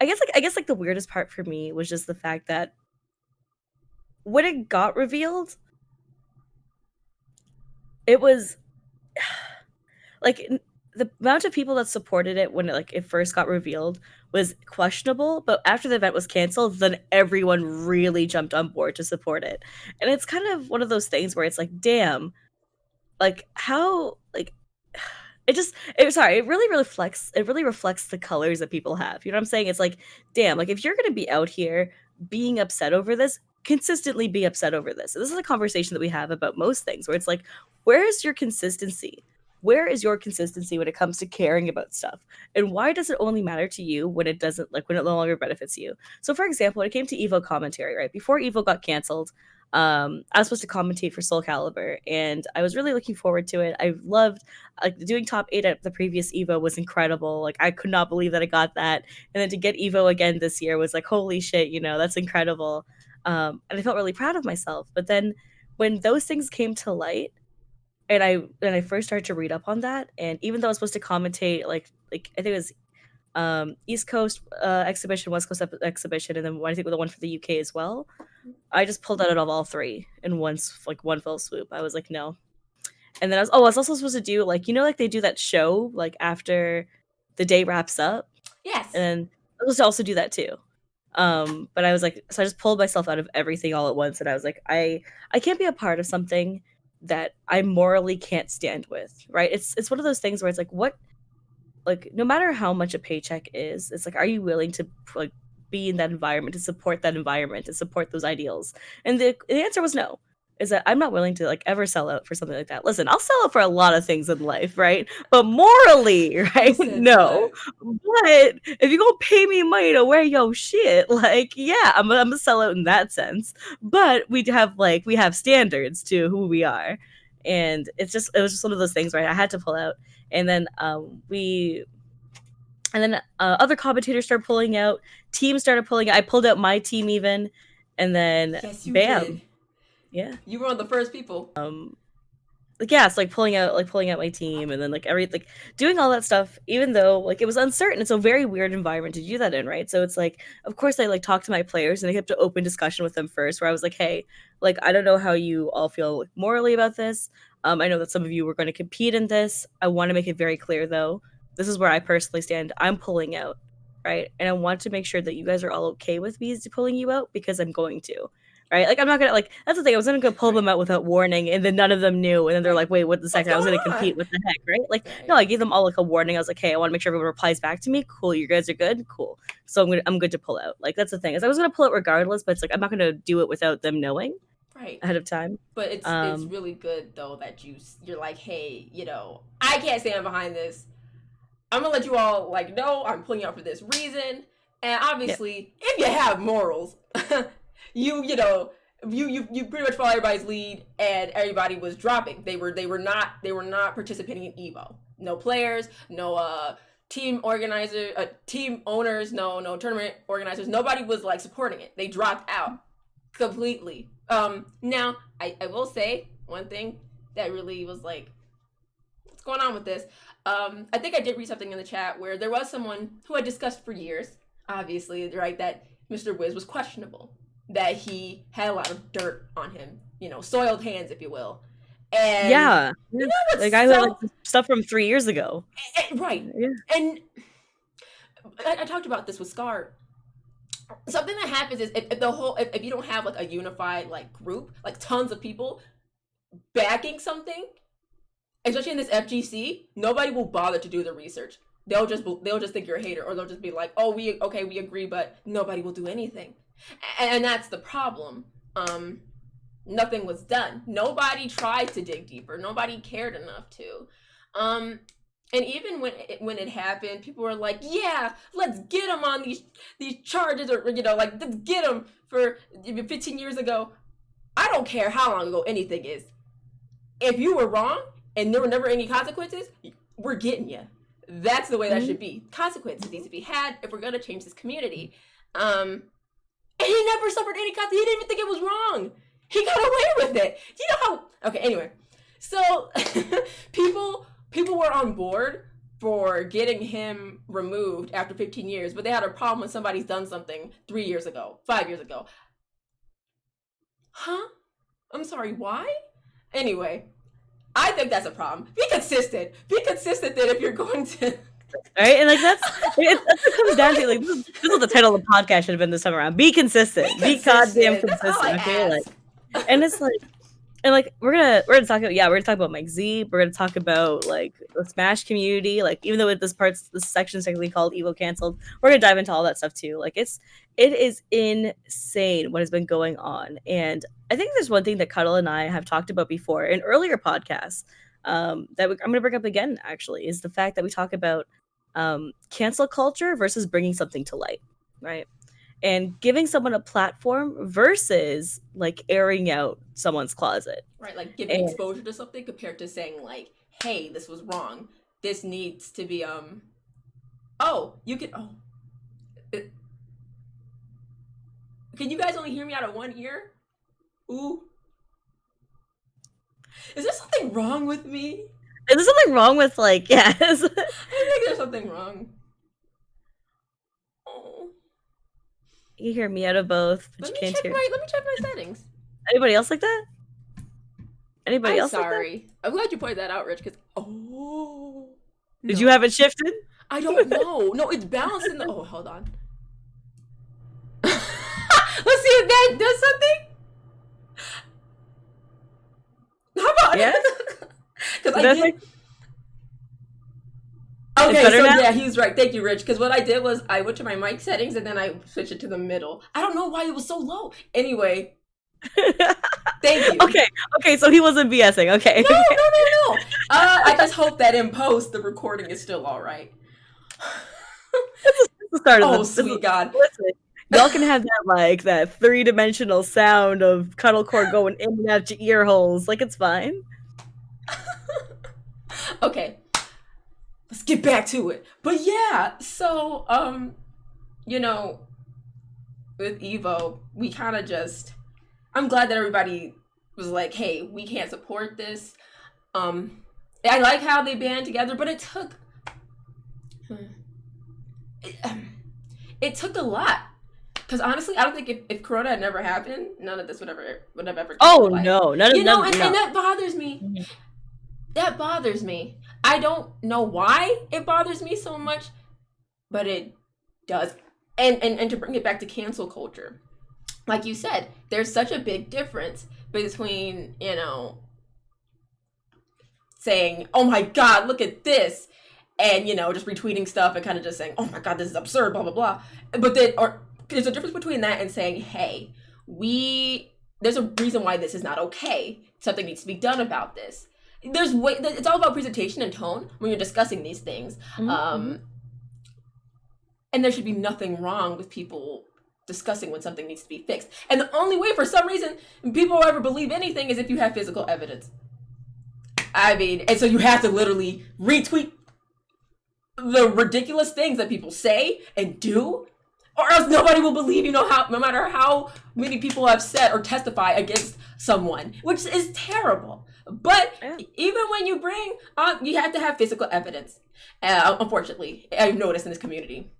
I guess the weirdest part for me was just the fact that when it got revealed, it was like the amount of people that supported it when it first got revealed was questionable, but after the event was canceled, then everyone really jumped on board to support it. And it's kind of one of those things where it's like, damn, like how like it really reflects the colors that people have. You know what I'm saying? It's like, damn, like if you're gonna be out here being upset over this, consistently be upset over this. And this is a conversation that we have about most things where it's like, where is your consistency? Where is your consistency when it comes to caring about stuff? And why does it only matter to you when it doesn't, like when it no longer benefits you? So for example, when it came to EVO commentary, right? Before EVO got canceled, I was supposed to commentate for Soul Calibur, and I was really looking forward to it. I loved like doing top 8 at the previous Evo was incredible. Like I could not believe that I got that, and then to get Evo again this year was like holy shit, that's incredible. And I felt really proud of myself. But then when those things came to light, and I first started to read up on that, and even though I was supposed to commentate like I think it was East Coast exhibition, West Coast exhibition, and then I think the one for the UK as well. I just pulled out of all three in one fell swoop. I was like, no. And then I was also supposed to do like they do that show like after the day wraps up, Yes. and then I was supposed to also do that too. But I was like, so I just pulled myself out of everything all at once, and I was like, I can't be a part of something that I morally can't stand with, right? It's one of those things where it's like, what, like no matter how much a paycheck is, it's like, are you willing to like be in that environment, to support that environment, to support those ideals? And the answer was no. Is that I'm not willing to like ever sell out for something like that. Listen, I'll sell out for a lot of things in life, right? But morally, You right? said No. what? But if you gonna pay me money to wear your shit, like yeah, I'm gonna sell out in that sense. But we have standards to who we are, and it was just one of those things, right? I had to pull out, and then other commentators started pulling out, teams started pulling out. I pulled out my team even, and then Yes, you bam, did. yeah. You were one of the first people. Like yeah, it's like pulling out my team, and then doing all that stuff, even though like it was uncertain. It's a very weird environment to do that in, right? So it's like, of course, I like talked to my players and I kept an open discussion with them first, where I was like, hey, like I don't know how you all feel like, morally about this. I know that some of you were going to compete in this. I want to make it very clear though. This is where I personally stand. I'm pulling out, right? And I want to make sure that you guys are all okay with me pulling you out because I'm going to, right? Like I'm not gonna like that's the thing. I was gonna pull them Right. out without warning, and then none of them knew, and then they're Right. like, "Wait, what the What's second?" I was going gonna on? compete. What the heck, right? Like, no, Right. I gave them all like a warning. I was like, "Hey, I want to make sure everyone replies back to me. Cool, you guys are good. Cool. So I'm good to pull out." Like that's the thing is I was gonna pull it regardless, but it's like I'm not gonna do it without them knowing Right. ahead of time. But it's Um, really good though that you're like, hey, I can't stand behind this. I'm gonna let you all like know I'm pulling out for this reason. And yeah, obviously, if you have morals, you pretty much follow everybody's lead, and everybody was dropping. They were not participating in Evo. No players, no team owners, no tournament organizers. Nobody was like supporting it. They dropped out completely. Now I will say one thing that really was like, what's going on with this? I think I did read something in the chat where there was someone who had discussed for years, obviously, right, that Mr. Wiz was questionable, that he had a lot of dirt on him, soiled hands, if you will. And yeah, you yeah. know what's Like I like so stuff from 3 years ago. right? Yeah, And I talked about this with Scar. Something that happens is if you don't have like a unified like group, like tons of people backing something, especially in this FGC, nobody will bother to do the research. They'll just think you're a hater, or they'll just be like, oh, we agree, but nobody will do anything, and that's the problem. Nothing was done. Nobody tried to dig deeper. Nobody cared enough to. And even when it happened, people were like, yeah, let's get him on these charges, or like let's get him for 15 years ago. I don't care how long ago anything is. If you were wrong and there were never any consequences, we're getting you. That's the way that mhm. should be. Consequences need to be had if we're gonna change this community. And he never suffered any consequences. He didn't even think it was wrong. He got away with it. You know how? Okay. Anyway, so people were on board for getting him removed after 15 years, but they had a problem when somebody's done something 3 years ago, 5 years ago. Huh? I'm sorry, why? Anyway, I think that's a problem. Be consistent. Be consistent then if you're going to. Right? And like that's what comes down to. Like this is what the title of the podcast should have been this time around. Be consistent. Be goddamn consistent. That's all I okay, ask. and it's like, and like we're gonna talk about, we're gonna talk about Mike Z. We're gonna talk about like the Smash community. Like even though this section is technically called EVO Cancelled, we're gonna dive into all that stuff too. Like it is insane what has been going on. And I think there's one thing that Cuddle and I have talked about before in earlier podcasts, that I'm gonna bring up again actually, is the fact that we talk about cancel culture versus bringing something to light, right? And giving someone a platform versus like airing out someone's closet. Right, like giving exposure to something compared to saying like, hey, this was wrong. This needs to be can you guys only hear me out of one ear? Ooh. Is there something wrong with me? Is there something wrong with like, yes? I think there's something wrong. Oh. You hear me out of both, but Let you me can't hear. Let me check my settings. Anybody else like that? Anybody I'm else sorry. like that? I'm glad you pointed that out, Rich, because Did you have it shifted? I don't know. No, it's balanced in the hold on. Let's see if that does something. How about because I did. Okay, so now? Yeah, he's right. Thank you, Rich. Because what I did was I went to my mic settings and then I switched it to the middle. I don't know why it was so low. Anyway, thank you. Okay, so he wasn't BSing. Okay. No. I just hope that in post the recording is still all right. This is the start of sweet God. Listen, y'all can have that like that 3-dimensional sound of Cuddlecore going in and out your ear holes. Like it's fine. Okay. Let's get back to it. But yeah, so with EVO, we kind of just I'm glad that everybody was like, hey, we can't support this. I like how they band together, but it took a lot. Because honestly, I don't think if Corona had never happened, none of this would have ever come to light. No, none of and that bothers me. Mm-hmm. That bothers me. I don't know why it bothers me so much, but it does. And to bring it back to cancel culture, like you said, there's such a big difference between, saying, oh my God, look at this, and, just retweeting stuff and kind of just saying, oh my God, this is absurd, blah, blah, blah. But there's a difference between that and saying, hey, there's a reason why this is not okay. Something needs to be done about this. It's all about presentation and tone when you're discussing these things. Mm-hmm. And there should be nothing wrong with people discussing when something needs to be fixed. And the only way, for some reason, people will ever believe anything is if you have physical evidence. I mean, and so you have to literally retweet the ridiculous things that people say and do, or else nobody will believe no matter how many people have said or testify against someone, which is terrible. But even when you bring you have to have physical evidence. Unfortunately, I've noticed in this community.